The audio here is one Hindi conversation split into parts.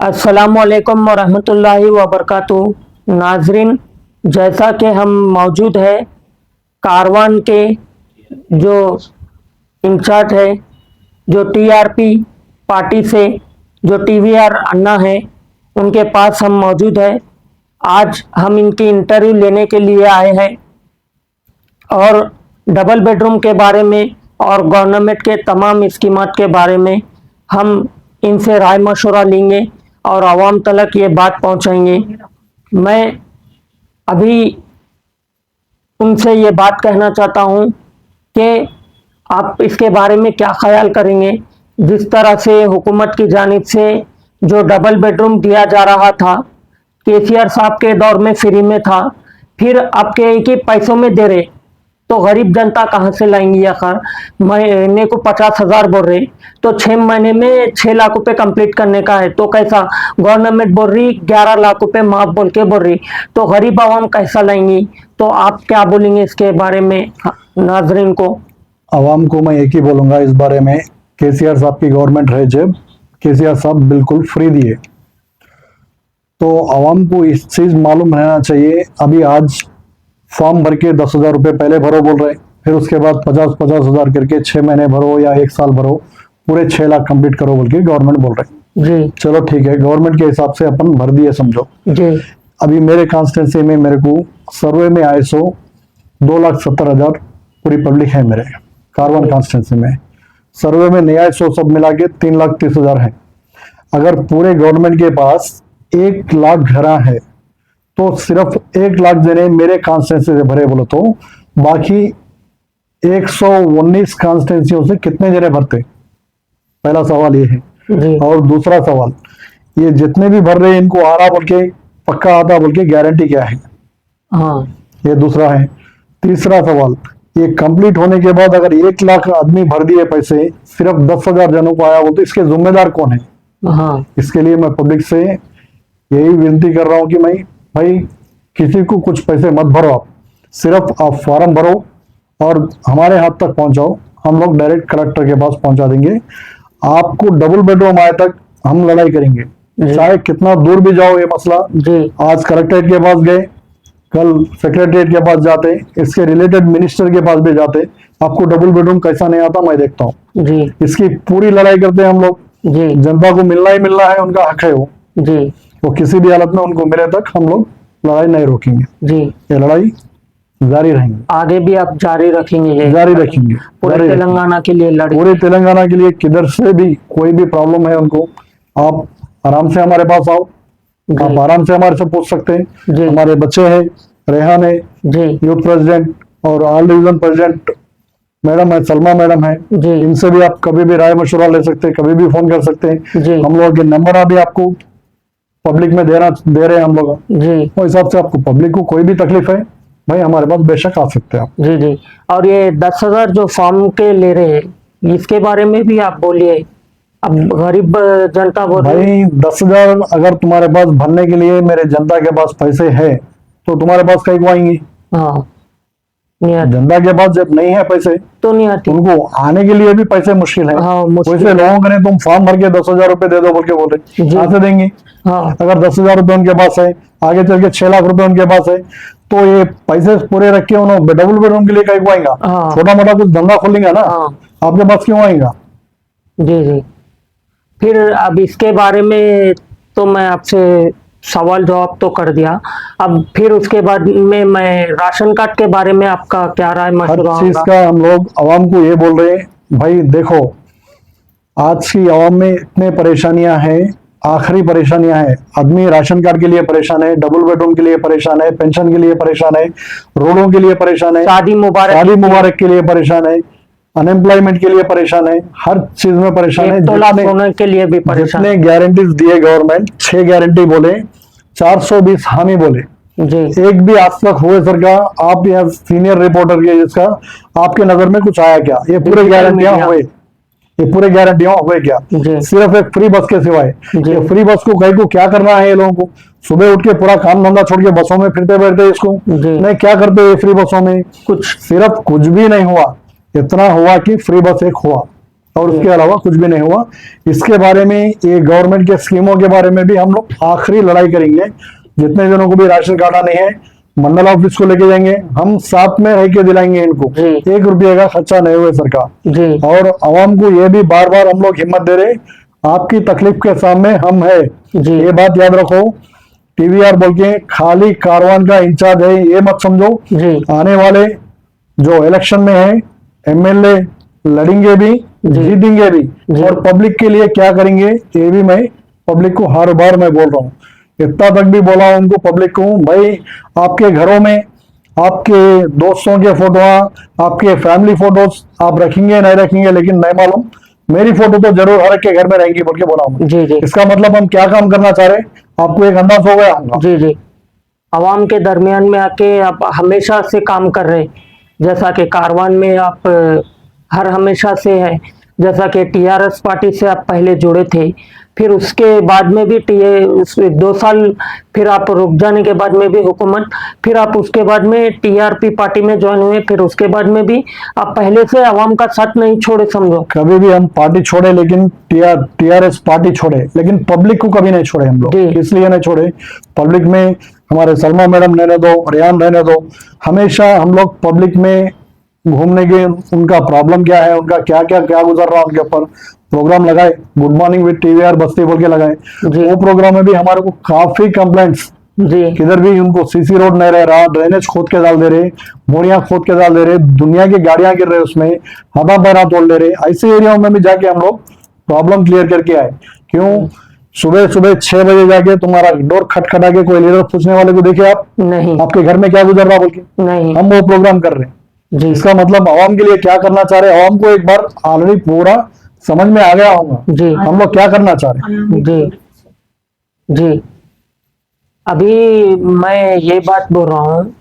अस्सलामुअलैकुम वरहमतुल्लाहि वबरकातुहू। नाजरीन, जैसा कि हम मौजूद है कारवान के जो इंचार्ज है, जो टीआरपी पार्टी से जो टीवीआर अन्ना है, उनके पास हम मौजूद है। आज हम इनकी इंटरव्यू लेने के लिए आए हैं और डबल बेडरूम के बारे में और गवर्नमेंट के तमाम स्कीमात के बारे में हम इनसे राय मशवरा लेंगे और आवाम तक ये बात पहुंचाएंगे। मैं अभी उनसे ये बात कहना चाहता हूं कि आप इसके बारे में क्या ख्याल करेंगे। जिस तरह से हुकूमत की जानिब से जो डबल बेडरूम दिया जा रहा था, केसीआर साहब के दौर में फ्री में था, फिर अब के एक ही पैसों में दे रहे, तो गरीब जनता कहाँ से लाएंगी। आखिर महीने को 50,000 बोल रहे, तो 6 महीने में 6 लाख रुपए कंप्लीट करने का है, तो कैसा। गवर्नमेंट बोल रही 11 लाख रुपए माफ बोल के बोल रही, तो गरीब आवाम कैसा लाएंगी। तो आप क्या बोलेंगे इसके बारे में नाजरीन को। आवाम को मैं एक ही बोलूंगा इस बारे में, केसीआर साहब की गवर्नमेंट है, जब केसीआर साहब बिल्कुल फ्री दिए, तो आवाम को इस चीज मालूम रहना चाहिए। अभी आज फॉर्म भर के 10,000 रुपये पहले भरो बोल रहे, फिर उसके बाद 50,000 करके 6 महीने भरो या 1 साल भरो, पूरे 6 लाख कंप्लीट करो बोल के गवर्नमेंट बोल रहे जी। चलो ठीक है, गवर्नमेंट के हिसाब से अपन भर दिए समझो जी। अभी मेरे कॉन्स्टिट्यूंसी में मेरे को सर्वे में आए 2,70,000 पूरी पब्लिक है मेरे कारवान कॉन्स्टिट्यूंसी में। सर्वे में नहीं आए 100 सब मिला के 3,30,000 है। अगर पूरे गवर्नमेंट के पास 1 लाख घर है, तो सिर्फ 1 लाख जने मेरे कॉन्स्टिट्यूंसी से भरे बोलो, तो बाकी 119 कॉन्स्टिट्यूंसियों से कितने जने भरते। पहला सवाल ये है। और दूसरा सवाल, ये जितने भी भर रहे हैं इनको आ रहा बोल के, पक्का आता बोल के गारंटी क्या है। हाँ, ये दूसरा है। तीसरा सवाल, ये कंप्लीट होने के बाद अगर 1 लाख आदमी भर दिए पैसे, सिर्फ 10,000 जनों को आया हो, तो इसके जिम्मेदार कौन है। हाँ। इसके लिए मैं पब्लिक से यही विनती कर रहा हूं कि भाई किसी को कुछ पैसे मत भरो, आप सिर्फ आप फॉर्म भरो और हमारे हाथ तक पहुंचाओ, हम लोग डायरेक्ट कलेक्टर के पास पहुंचा देंगे। आपको डबल बेडरूम आए तक हम लड़ाई करेंगे, चाहे कितना दूर भी जाओ ये मसला। आज कलेक्ट्रेट के पास गए, कल सेक्रेटरीट के पास जाते, इसके रिलेटेड मिनिस्टर के पास भी जाते, आपको डबल बेडरूम कैसा नहीं आता मैं देखता हूँ। इसकी पूरी लड़ाई करते हैं हम लोग। जनता को मिलना ही मिलना है, उनका हक है वो किसी भी हालत में उनको मिले तक हम लोग लड़ाई नहीं रोकेंगे। ये लड़ाई जारी रहेंगे, आगे भी आप जारी रखेंगे। जारी रखेंगे पूरे तेलंगाना के लिए लड़ेंगे। पूरे तेलंगाना के लिए किधर से भी कोई भी प्रॉब्लम है उनको, आप आराम से हमारे पास आओ, आप आराम से हमारे से पूछ सकते हैं। हमारे बच्चे हैं, रेहान है यूथ प्रेसिडेंट और ऑल डिवीजन प्रेसिडेंट मैडम है, सलमा मैडम है, इनसे भी आप कभी भी राय मशवरा ले सकते हैं, कभी भी फोन कर सकते हैं। हम लोग के नंबर अभी आपको पब्लिक में दे रहे हैं हम लोग। उस हिसाब से आपको पब्लिक को कोई भी तकलीफ है भाई हमारे पास बेशक आ सकते हैं आप। जी। और ये 10,000 जो फॉर्म के ले रहे हैं, इसके बारे में भी आप बोलिए। अब गरीब जनता बोल भाई 10,000 अगर तुम्हारे पास भरने के लिए मेरे जनता के पास पैसे है, तो तुम्हारे पास कहीं को आएंगी। हाँ, जनता के पास जब नहीं है पैसे तो नहीं आती, उनको आने के लिए भी पैसे मुश्किल है। वैसे लोगों को तुम फॉर्म भर के 10,000 रुपए दे दो बोल के बोल रहे, कहाँ से देंगे। अगर 10,000 रुपए उनके पास है, आगे चल के 6 लाख रुपए उनके पास है, तो ये पैसे पूरे रख के उन्होंने डबल बेडरूम के लिए कहीं को आएगा। छोटा मोटा कुछ धंधा खोलेंगे ना, आपके पास क्यों आएगा। जी। फिर अब इसके बारे में तो मैं आपसे सवाल जवाब तो कर दिया। अब फिर उसके बाद में मैं राशन कार्ड के बारे में आपका क्या राय मशवरा। हर चीज का हम लोग आवाम को ये बोल रहे हैं, भाई देखो आज की आवाम में इतने परेशानियां हैं, आखिरी परेशानियां हैं। आदमी राशन कार्ड के लिए परेशान है, डबल बेडरूम के लिए परेशान है, पेंशन के लिए परेशान है, रोडों के लिए परेशान है, शादी मुबारक के लिए परेशान है, अनएम्प्लॉयमेंट के लिए परेशान है, हर चीज में परेशान है। सोने के लिए भी परेशान। जितने गारंटीज दिए गवर्नमेंट, 6 गारंटी बोले, 420 हामी बोले, एक भी आज तक हुए सर का आप यहाँ सीनियर रिपोर्टर के जिसका आपके नजर में कुछ आया क्या। ये पूरे गारंटियां हुए, ये पूरे गारंटियां हुए क्या। सिर्फ एक फ्री बस के सिवाय। ये फ्री बस को कहीं को क्या करना है, ये लोगों को सुबह उठ के पूरा काम धंधा छोड़ के बसों में फिरते बैठते, इसको नहीं क्या करते ये फ्री बसों में, कुछ भी नहीं हुआ। इतना हुआ कि फ्री बस एक हुआ, और उसके अलावा कुछ भी नहीं हुआ। इसके बारे में, ये गवर्नमेंट के स्कीमों के बारे में भी हम लोग आखिरी लड़ाई करेंगे। जितने जनों को भी राशन कार्ड नहीं है, मंडल ऑफिस को लेके जाएंगे, हम साथ में रह के दिलाएंगे इनको। जी। 1 रुपये का खर्चा नहीं हुए सरकार। जी और आवाम को ये भी बार बार हम लोग हिम्मत दे रहे, आपकी तकलीफ के सामने हम है। जी। ये बात याद रखो, टीवीआर बोल के खाली कारवान का इंचार्ज है ये मत समझो। जी आने वाले जो इलेक्शन में है, एमएलए लड़ेंगे भी, जीतेंगे भी, जी। और पब्लिक के लिए क्या करेंगे ये भी मैं पब्लिक को हर बार मैं बोल रहा हूँ। इतना तक भी बोला हूं उनको, पब्लिक को, भाई आपके घरों में आपके दोस्तों के फोटो, आपके फैमिली फोटोज आप रखेंगे नहीं रखेंगे लेकिन नहीं मालूम, मेरी फोटो तो जरूर हर एक के घर में रहेंगी बोल के बोला हूं। जी जी इसका मतलब हम क्या काम करना चाह रहे, आपको एक अंदाज हो गया होगा। जी जी आवाम के दरमियान में आके आप हमेशा से काम कर रहे, जैसा कि कारवान में आप हर हमेशा से है, जैसा कि टीआरएस पार्टी से आप पहले जुड़े थे, फिर उसके बाद में भी 2 साल फिर आप रुक जाने के बाद में भी हुकूमत, फिर आप उसके बाद में टीआरपी पार्टी में ज्वाइन हुए, फिर उसके बाद में भी आप पहले से आवाम का साथ नहीं छोड़े समझो। कभी भी हम पार्टी छोड़े, लेकिन टीआरएस पार्टी छोड़े, लेकिन पब्लिक को कभी नहीं छोड़े हम लोग। जी। इसलिए नहीं छोड़े, पब्लिक में हमारे सलमा मैडम रहने दो, रेहान रहने दो, हमेशा हम लोग पब्लिक में घूमने के, उनका प्रॉब्लम क्या है, उनका क्या गुजर रहा है, उनके ऊपर प्रोग्राम लगाए। गुड मॉर्निंग विद टीवीआर बस्ती बोल के लगाए। जी। वो प्रोग्राम में भी हमारे को काफी कंप्लेंट्स, जी किधर भी उनको सीसी रोड नहीं रह रहा, ड्रेनेज खोद के डाल दे रहे, मोड़ियां खोद के डाल दे रहे, दुनिया की गाड़ियां गिर रहे उसमें, हवा पैरा तोड़ ले रहे। ऐसे एरियाओं में भी जाके हम लोग प्रॉब्लम क्लियर करके आए। क्यों सुबह सुबह 6 बजे जाके तुम्हारा डोर खटखटा के कोई लीडर पूछने वाले को देखे आप, नहीं आपके घर में क्या गुजर रहा बोल के, नहीं हम वो प्रोग्राम कर रहे हैं। जी इसका मतलब आवाम के लिए क्या करना चाह रहे हैं, आवाम को एक बार ऑलरेडी पूरा समझ में आ गया होगा जी हम लोग क्या करना चाह रहे हैं। जी जी अभी मैं ये बात बोल रहा हूँ,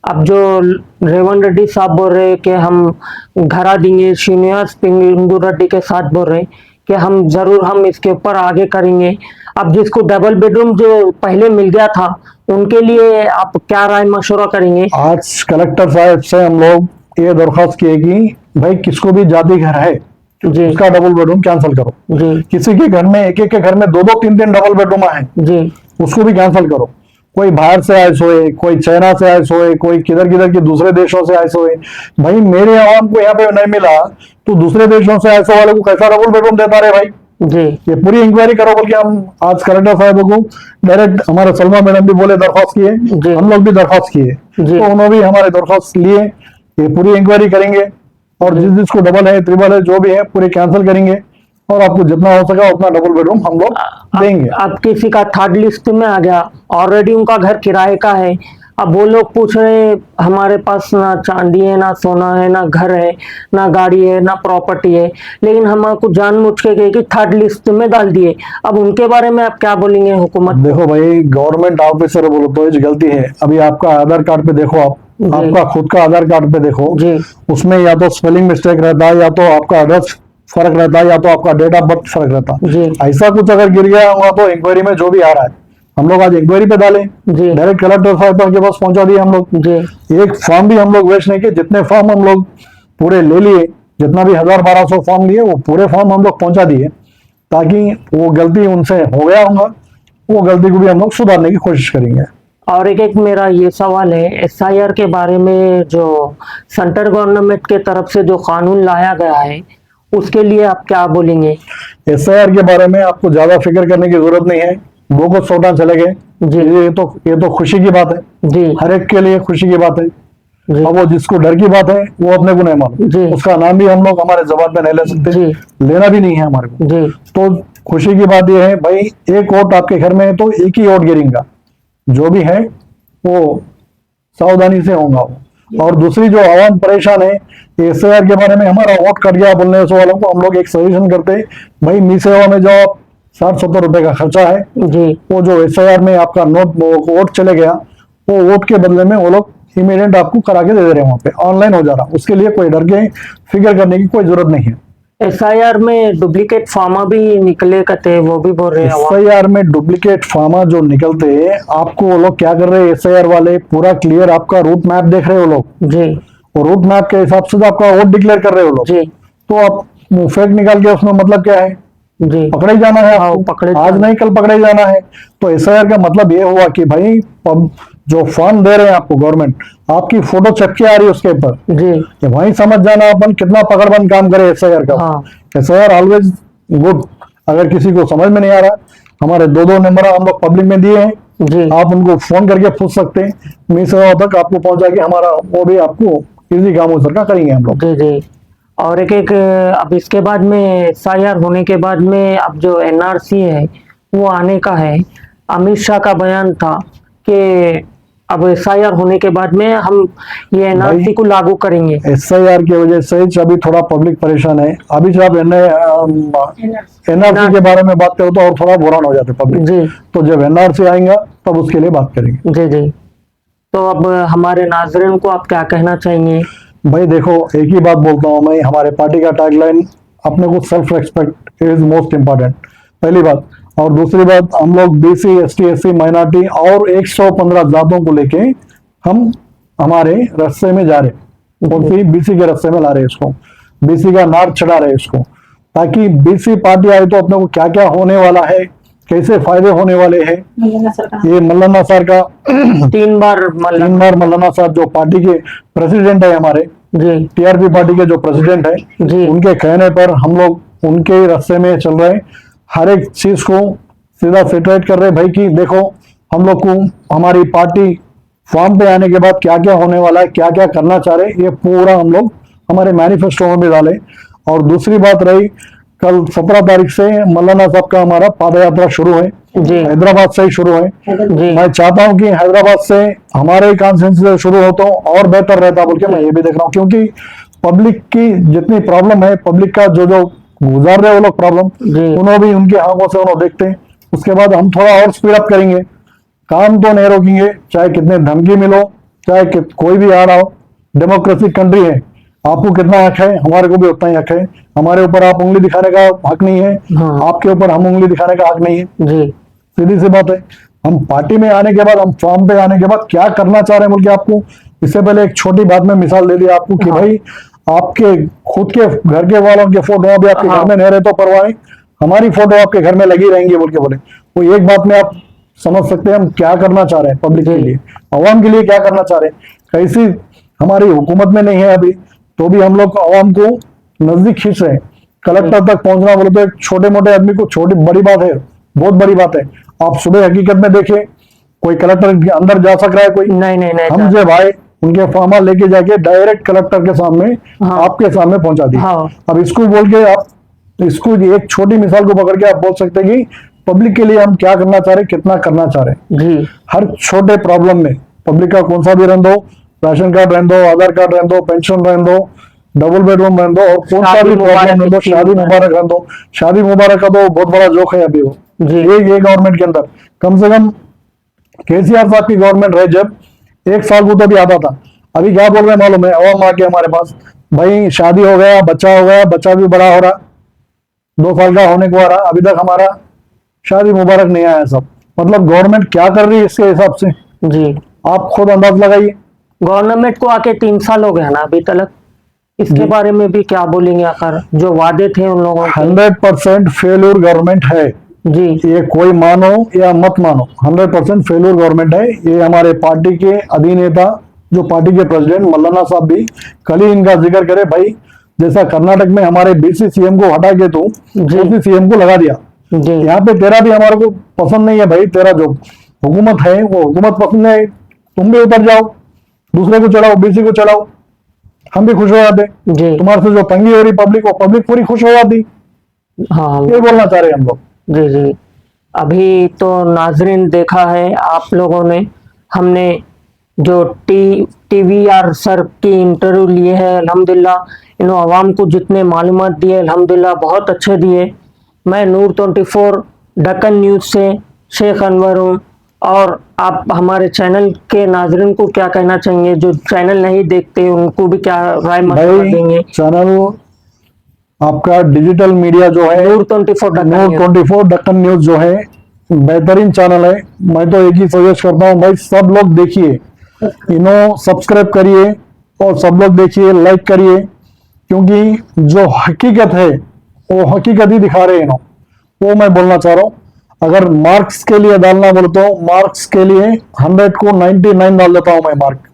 अब जो रेवंत रेड्डी साहब बोल रहे कि हम घरा देंगे, श्रीनिवास पिंगलू रेड्डी के साथ बोल रहे कि हम जरूर हम इसके ऊपर आगे करेंगे। अब जिसको डबल बेडरूम जो पहले मिल गया था उनके लिए आप क्या राय मशवरा करेंगे? आज कलेक्टर साहब से हम लोग ये दरख्वास्त किए कि भाई किसको भी जाति घर है जी उसका डबल बेडरूम कैंसिल करो। जी किसी के घर में एक के घर में 2-2 3-3 डबल बेडरूम है, जी उसको भी कैंसिल करो। कोई बाहर से आए सोए, कोई चाइना से आए सोए, कोई किधर किधर के दूसरे देशों से आए सोए, भाई मेरे आवाम को यहाँ पे नहीं मिला तो दूसरे देशों से आए सो वाले को कैसा डबल बेडरूम देता रहे भाई। जी ये पूरी इंक्वायरी करो बोल के हम आज कलेक्टर साहब को डायरेक्ट, हमारे सलमा मैडम भी बोले दरख्वास्त किए, जी। हम लोग भी दरख्वास्त किए, जी। तो उन्होंने भी हमारे दरख्वास्त लिए। ये पूरी इंक्वायरी करेंगे और जिसको डबल है, ट्रिपल है, जो भी है पूरे कैंसिल करेंगे और आपको जितना हो सका उतना डबल बेडरूम हम लोग देंगे। अब किसी का 3rd लिस्ट में आ गया, ऑलरेडी उनका घर किराए का है, अब वो लोग पूछ रहे हमारे पास ना चांदी है, ना सोना है, ना घर है, ना गाड़ी है, ना प्रॉपर्टी है, लेकिन हमको जानबूझ के कहे कि 3rd लिस्ट में डाल दिए। अब उनके बारे में आप क्या बोलेंगे हुकूमत? देखो भाई, गवर्नमेंट ऑफिसर बोलो तो ये गलती है। अभी आपका आधार कार्ड पे देखो, आप आपका खुद का आधार कार्ड पे देखो, जी उसमें या तो स्पेलिंग मिस्टेक रहता है, या तो आपका एड्रेस फर्क रहता है, या तो आपका डेट ऑफ बर्थ फर्क रहता है। जी ऐसा कुछ अगर गिर गया होगा तो इंक्वायरी में जो भी आ रहा है हम लोग आज इंक्वायरी पे डालें, जी डायरेक्ट कलेक्टर साहब के पास पहुंचा दिए हम लोग। जी एक फॉर्म भी हम लोग वेस्ट नहीं किए, जितने फॉर्म हम लोग पूरे ले लिए, जितना भी 1000-1200 फॉर्म लिए वो पूरे फॉर्म हम लोग पहुंचा दिए, ताकि वो गलती उनसे हो गया होगा, वो गलती को भी हम लोग सुधारने की कोशिश करेंगे। और एक मेरा ये सवाल है, एसआईआर के बारे में जो सेंट्रल गवर्नमेंट के तरफ से जो कानून लाया गया है उसके लिए आप क्या बोलेंगे? एसआईआर के बारे में आपको ज्यादा फिक्र करने की जरूरत नहीं है, 2 को 100 चले गए जी ये तो खुशी की बात है, जी हर एक के लिए खुशी की बात है। जी अब वो जिसको डर की बात है वो अपने को नहीं जी। मालूम, उसका नाम भी हम लोग हमारे जबान पे नहीं ले सकते, जी लेना भी नहीं है हमारे को। जी तो खुशी की बात यह है भाई, एक वोट आपके घर में है तो एक ही वोट गिरेगा, जो भी है वो सावधानी से होगा वो। और दूसरी जो आवाम परेशान है एसआईआर के बारे में, हमारा वोट कट गया बोलने से वालों को हम लोग एक सजेशन करते, भाई मी सेवा में जाओ, आप 60-70 रुपए का खर्चा है, जी वो जो एसआईआर में आपका वोट चले गया, वो वोट के बदले में वो लोग इमीडिएट आपको करा के दे दे रहे हैं, वहां पे ऑनलाइन हो जा रहा, उसके लिए कोई डर के फिक्र करने की कोई जरूरत नहीं है। एसआईआर में डुप्लीकेट फार्मा भी निकले कहते हैं, वो भी बोल रहे हैं आवाम। एसआईआर में डुप्लीकेट फार्मा जो निकलते हैं, आपको वो लोग क्या कर रहे हैं, एसआईआर वाले पूरा क्लियर आपका रूट मैप देख रहे हैं वो लोग, जी और रूट मैप के हिसाब से तो आपका वोट डिक्लेयर कर रहे हो लोग, जी तो आप फेक निकाल के उसमें मतलब क्या है? जी पकड़े जाना है हाँ, आपको, पकड़े आज जाना। नहीं कल पकड़े जाना है। तो एसआईआर का मतलब ये हुआ कि भाई जो फॉर्म दे रहे हैं आपको गवर्नमेंट, आपकी फोटो चपके आ रही है उसके ऊपर, जी ये वहीं समझ जाना अपन कितना पकड़बंद काम करे एसआईआर का। हाँ एसआईआर ऑलवेज गुड। अगर किसी को समझ में नहीं आ रहा, हमारे दो दो नंबर हम लोग पब्लिक में दिए हैं, जी आप उनको फोन करके पूछ सकते हैं, मी सेवा तक आपको पहुंचा के हमारा वो भी आपको इजी काम हो सका करेंगे हम लोग। जी जी। और एक अब इसके बाद में एसआईआर होने के बाद में अब जो एनआरसी है वो आने का है। अमित शाह का बयान था कि अब एसआईआर होने के बाद में हम ये एनआरसी भाई, को लागू करेंगे। एसआईआर की वजह से अभी थोड़ा पब्लिक परेशान है। अभी जब एनआरसी के बारे में बात करो तो और थोड़ा बुरान हो जाते पब्लिक। जी तो जब एनआरसी आएगा तब उसके लिए बात करेंगे। जी जी। तो अब हमारे नाज़रीन को आप क्या कहना चाहेंगे? भाई देखो, एक ही बात बोलता हूँ मैं, हमारे पार्टी का टैगलाइन अपने को self respect is most important, पहली बात। और दूसरी बात, हम लोग बीसी एसटी एससी माइनॉरिटी और 115 जातों को लेके हम हमारे रास्ते में जा रहे, कौन सी बीसी के रास्ते में ला रहे इसको, बीसी का नार चढ़ा रहे इसको, ताकि बीसी पार्टी आए तो अपने को क्या क्या होने वाला है, कैसे फायदे होने वाले हैं। ये मल्लाना सर का 3 बार तीन बार मल्लाना साहब जो पार्टी के प्रेसिडेंट है, हमारे जी टीआरपी पार्टी के जो प्रेसिडेंट है, जी उनके कहने पर हम लोग उनके रास्ते में चल रहे हैं। हर एक चीज को सीधा सेटरेट कर रहे भाई कि देखो हम लोग को हमारी पार्टी फॉर्म पे आने के बाद क्या क्या होने वाला है, क्या क्या करना चाह रहे, ये पूरा हम लोग हमारे मैनिफेस्टो में भी डाले। और दूसरी बात रही, कल 17 तारीख से मौलाना साहब का हमारा पाद यात्रा शुरू है, जी हैदराबाद से ही शुरू है। जी मैं चाहता हूं कि हैदराबाद से हमारे कॉन्फ्रेंस से शुरू हो तो और बेहतर रहता बोल के मैं ये भी देख रहा हूँ, क्योंकि पब्लिक की जितनी प्रॉब्लम है, पब्लिक का जो जो गुजार रहे वो लोग प्रॉब्लम, जी उन्होंने भी उनके आंखों से उन्होंने देखते हैं। उसके बाद हम थोड़ा और स्पीड अप करेंगे, काम तो नहीं रोकेंगे, चाहे कितने धमकी मिलो, चाहे कोई भी आ रहा हो। डेमोक्रेसी कंट्री है, आपको कितना हक है, हमारे को भी उतना ही हक है। हमारे ऊपर आप उंगली दिखाने का हक नहीं है, हाँ आपके ऊपर हम उंगली दिखाने का हक नहीं है। जी सीधी सी बात है। हम पार्टी में आने के बाद, हम फॉर्म पे आने के बाद क्या करना चाह रहे हैं बोल के आपको इससे पहले एक छोटी बात में मिसाल दे दी आपको कि हाँ। भाई आपके खुद के घर के वालों के फोटो अभी आपके हाँ। घर में नहीं रहे तो परवाह नहीं, हमारी फोटो आपके घर में लगी रहेंगी बोल के बोले। वो एक बात में आप समझ सकते हैं हम क्या करना चाह रहे हैं पब्लिक के जी। लिए, अवाम के लिए क्या करना चाह रहे हैं। कैसी हमारी हुकूमत में नहीं है अभी, तो भी हम लोग अवाम को नजदीक खींच रहे हैं। कलेक्टर तक पहुंचना बोले तो एक छोटे मोटे आदमी को छोटी बड़ी बात है, बहुत बड़ी बात है। आप सुबह हकीकत में देखे कोई कलेक्टर के अंदर जा सक रहा है कोई? नहीं नहीं नहीं हम जो भाई उनके फॉर्मा लेके जाके डायरेक्ट कलेक्टर के सामने, हाँ। आपके सामने पहुंचा दी। हाँ अब इसको बोल के आप, इसको एक छोटी मिसाल को पकड़ के आप बोल सकते हैं कि पब्लिक के लिए हम क्या करना चाह रहे हैं, कितना करना चाह रहे हैं। जी हर छोटे प्रॉब्लम में पब्लिक का कौन सा भी रहने दो, राशन कार्ड रहने दो, आधार कार्ड रहने दो, पेंशन रहने दो, डबल बेडरूम रहने दो, और कौन सा भी प्रॉब्लम रहने दो, शादी मुबारक रहने दो। शादी मुबारक का तो बहुत बड़ा जोक है अभी वो, जी ये गवर्नमेंट के अंदर कम से कम केसीआर साहब की गवर्नमेंट रहे जब, 1 साल को तो भी आता था। अभी क्या बोल रहे हैं मालूम है, अवाम आके हमारे पास, भाई शादी हो गया, बच्चा हो गया, बच्चा भी बड़ा हो रहा, 2 साल का होने को आ रहा, अभी तक हमारा शादी मुबारक नहीं आया। सब मतलब गवर्नमेंट क्या कर रही है इसके हिसाब से जी। आप खुद अंदाज लगाइए। गवर्नमेंट को आके 3 साल हो गया ना अभी तक, इसके जी। बारे में भी क्या बोलेंगे? आखिर जो वादे थे उन लोगों के। 100% फेल्यूर गवर्नमेंट है जी ये, कोई मानो या मत मानो, 100% फेल्यूर गवर्नमेंट है ये। हमारे पार्टी के अधिनेता जो पार्टी के प्रेसिडेंट मल्लाना साहब भी कल ही इनका जिक्र करे, भाई जैसा कर्नाटक में हमारे बीसी सीएम को हटा के तो ओसी सीएम को लगा दिया, जी यहाँ पे तेरा भी हमारे को पसंद नहीं है भाई, तेरा जो हुकूमत है वो हुकूमत पसंद है, तुम भी उतर जाओ, दूसरे को चढ़ाओ, बीसी को चढ़ाओ, हम भी खुश हो जाते। जी तुम्हारे से जो तंगी हो रही पब्लिक, वो पब्लिक पूरी खुश हो जाती। हाँ ये बोलना चाह रहे हैं हम लोग। जी जी। अभी तो नाजरीन देखा है आप लोगों ने, हमने जो टीवीआर सर की इंटरव्यू लिए है, अल्हम्दुलिल्लाह इन आवाम को जितने मालूमात दिए अल्हम्दुलिल्लाह बहुत अच्छे दिए। मैं नूर 24 दक्कन न्यूज़ से शेख अनवर हूँ। और आप हमारे चैनल के नाजरीन को क्या कहना चाहेंगे, जो चैनल नहीं देखते उनको भी क्या राय मशवरा देंगे? भाई चैनल आपका डिजिटल मीडिया जो है नूर 24 दक्कन नूर न्यूज़। 24 दक्कन न्यूज जो है बेहतरीन चैनल है। मैं तो एक ही सजेस्ट करता हूँ भाई, सब लोग देखिए, इन्हों सब्सक्राइब करिए और सब लोग देखिए, लाइक करिए, क्योंकि जो हकीकत है वो हकीकत ही दिखा रहे हैं ना, वो मैं बोलना चाह रहा हूँ। अगर मार्क्स के लिए डालना बोले तो मार्क्स के लिए 100 को 99 डाल देता हूं मैं मार्क।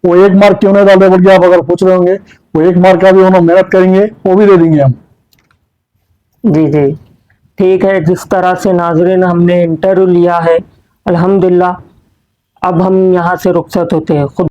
वो एक मार्क क्यों नहीं डालते बोल के आप अगर पूछ रहे होंगे, वो एक मार्क का भी उन्होंने मेहनत करेंगे, वो भी दे देंगे हम। जी जी, ठीक है। जिस तरह से नाजरीन हमने इंटरव्यू लिया है, अल्हम्दुलिल्लाह, अब हम यहाँ से रुखसत होते हैं। खुद